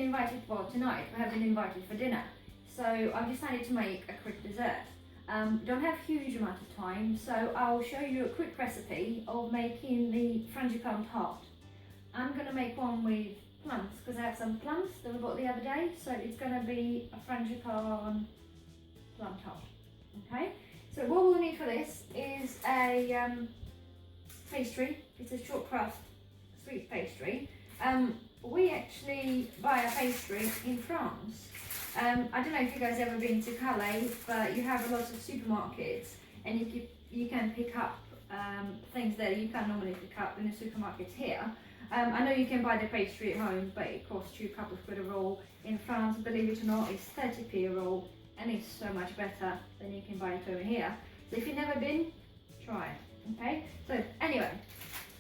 invited, well, tonight we have been invited for dinner. So I've decided to make a quick dessert. Don't have huge amount of time, so I'll show you a quick recipe of making the Frangipane Tart. I'm going to make one with plums because I have some plums that we bought the other day, so it's going to be a Frangipane Plum Tart. Okay, so what we'll need for this is a pastry. It's a short crust sweet pastry. We actually buy a pastry in France. I don't know if you guys ever been to Calais, but you have a lot of supermarkets and you can pick up things that you can't normally pick up in the supermarkets here. I know you can buy the pastry at home, but it costs you a couple of quid a roll. In France, believe it or not, it's 30p a roll, and it's so much better than you can buy it over here. So if you've never been, try it, okay? So anyway,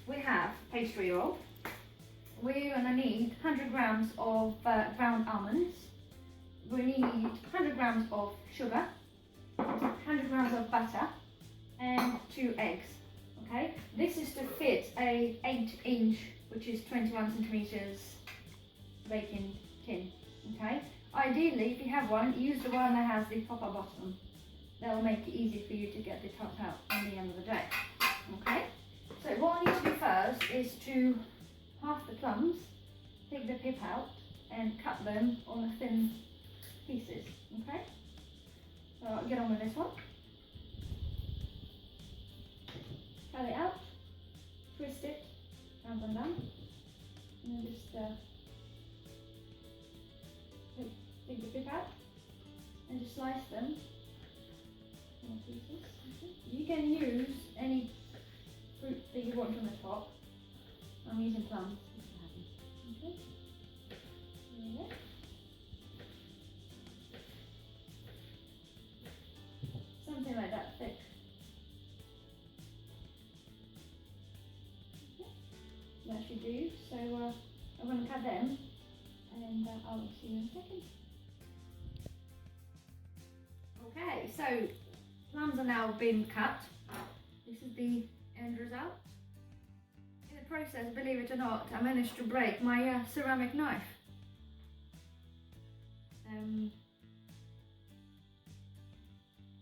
we have pastry roll. We're gonna need 100 grams of ground almonds. We need 100 grams of sugar, 100 grams of butter, and 2 eggs, okay? This is to fit a 8-inch, which is 21 centimeters baking tin, okay? Ideally, if you have one, use the one that has the popper bottom. That will make it easy for you to get the tart out at the end of the day, okay? So what I need to do first is to half the plums, take the pip out, and cut them on a thin pieces, okay? So I'll get on with this one. Cut it out, twist it, round and down, and then just take the pip out and just slice them in pieces. Okay. You can use any fruit that you want on the top. I'm using plums. Okay. There we go. Something like that thick. Okay. That should do. So I'm going to cut them, and I'll see you in a second. Okay, so plums are now being cut. This is the end result. In the process, believe it or not, I managed to break my ceramic knife.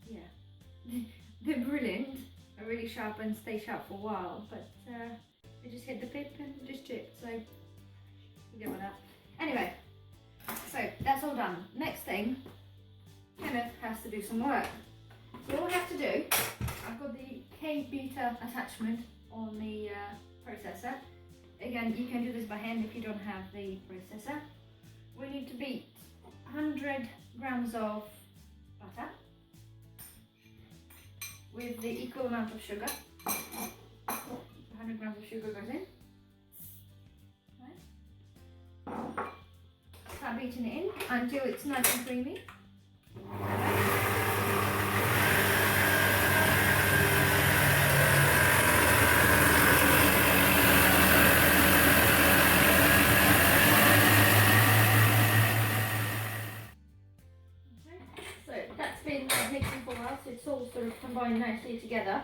Yeah, they're brilliant. They're really sharp and stay sharp for a while, but they just hit the pip and just chipped, so forget about that. Anyway, so that's all done. Next thing, Kenneth has to do some work. So what we have to do, I've got the K-beta attachment on the processor. Again, you can do this by hand if you don't have the processor. We need to beat 100 grams of butter with the equal amount of sugar. 100 grams of sugar goes in. Right. Start beating it in until it's nice and creamy. Mixing for a while, so it's all sort of combined nicely together.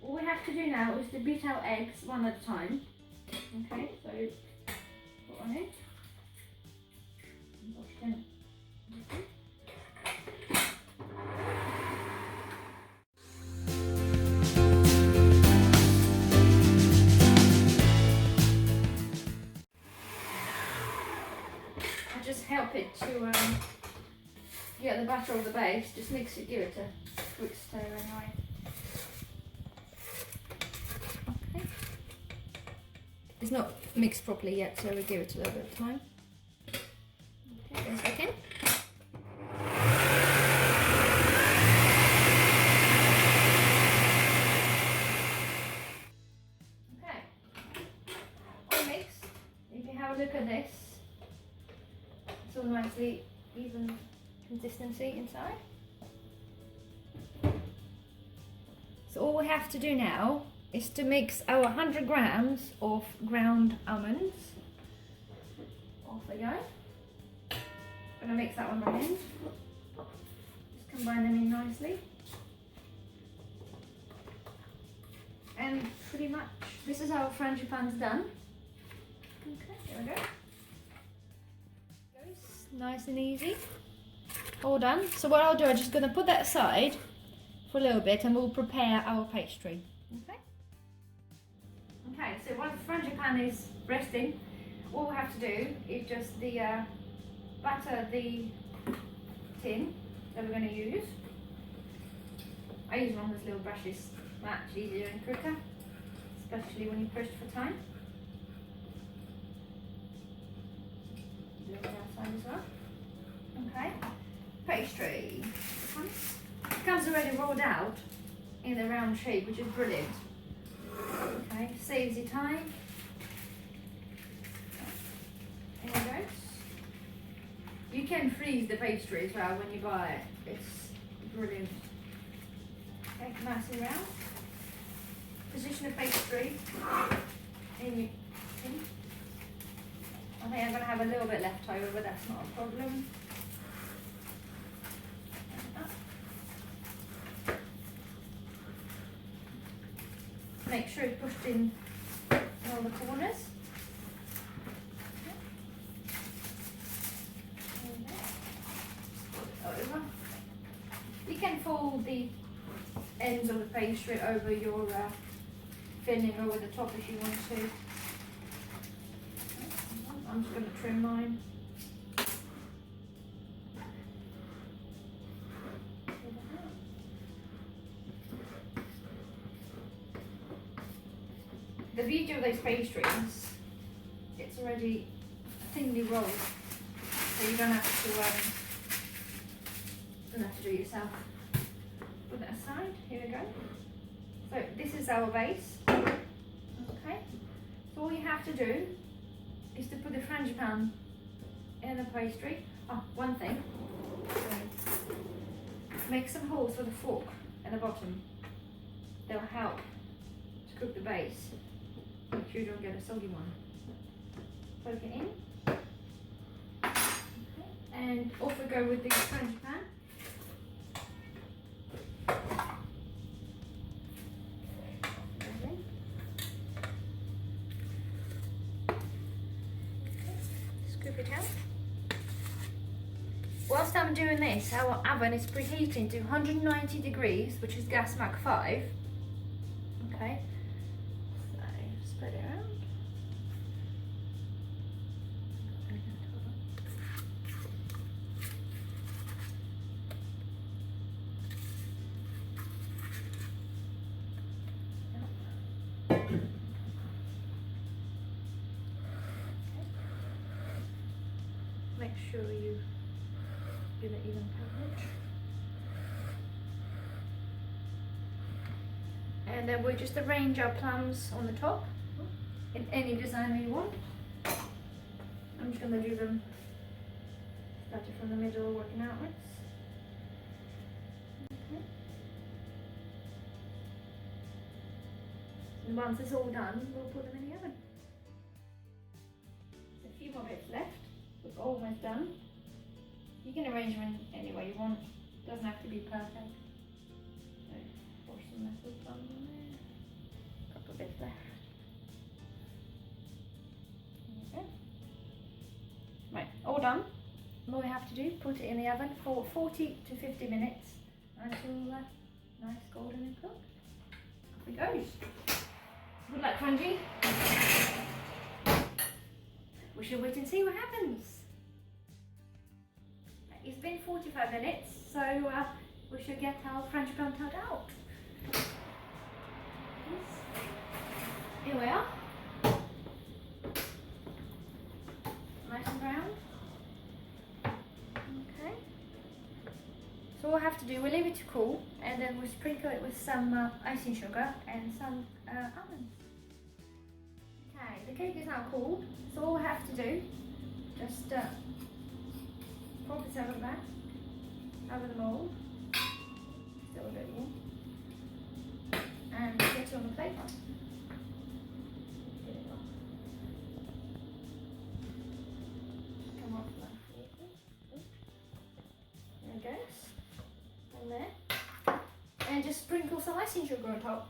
All we have to do now is to beat our eggs one at a time. Okay, so put one in. I just help it to get the butter of the base, just mix it, give it a quick stir anyway. Okay. It's not mixed properly yet, so we'll give it a little bit of time. Okay, 1 second. Okay, all mixed. If you have a look at this, it's all nicely even consistency inside. So all we have to do now is to mix our 100 grams of ground almonds. Off they go. I'm going to mix that one by hand. Just combine them in nicely. And pretty much this is how Frangipane's done. Okay, there we go. Nice and easy. All done. So what I'll do, I'm just going to put that aside for a little bit and we'll prepare our pastry. Okay? Okay, so while the frangipane is resting, all we have to do is just butter the tin that we're going to use. I use one of those little brushes, much easier and quicker, especially when you push for time. A little bit outside as well. Okay, pastry. It comes already rolled out in a round shape, which is brilliant. Okay, saves you time. There it goes. You can freeze the pastry as well when you buy it. It's brilliant. Okay, nice and round. Position the pastry in your tin. I think I'm going to have a little bit left over, but that's not a problem. Make sure it's pushed in all the corners. Over. You can fold the ends of the pastry over your filling over the top if you want to. I'm just going to trim mine. The beauty of these pastries, it's already thinly rolled, so you don't have to do it yourself. Put that aside. Here we go. So this is our base. Okay. So all you have to do is to put the frangipane in the pastry. Oh, one thing. Make some holes with a fork at the bottom. They'll help to cook the base. Make sure you don't get a soggy one. Poke it in. Okay. And off we go with the frangipane. Scoop it out. Whilst I'm doing this, our oven is preheating to 190 degrees, which is gas Mach 5. Okay. Spread it around. Make sure you give it even coverage. And then we'll just arrange our plums on the top in any design you want. I'm just going to do them starting from the middle, working outwards. Okay. And once it's all done, we'll put them in the oven. There's a few more bits left. We're almost done. You can arrange them in any way you want. It doesn't have to be perfect. So, pour some metal plums in there. A couple of bits left. Right, all done. All we have to do, put it in the oven for 40 to 50 minutes until nice golden and cooked. Off it goes. Good luck, Frangie. We shall wait and see what happens. It's been 45 minutes, so we should get our Frangipane Tart out. Here we are. Nice and brown. Okay. So all we have to do, we'll leave it to cool, and then we'll sprinkle it with some icing sugar and some almonds. Okay, the cake is now cooled, so all we have to do, just pop it over the back, over the mould, still a bit warm, and get it on the plate. Get it off. Come off like there it goes, and there, and just sprinkle some icing sugar on top.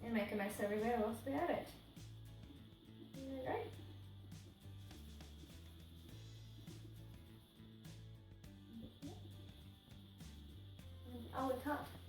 And make a mess everywhere whilst we at it. There we go. Tart.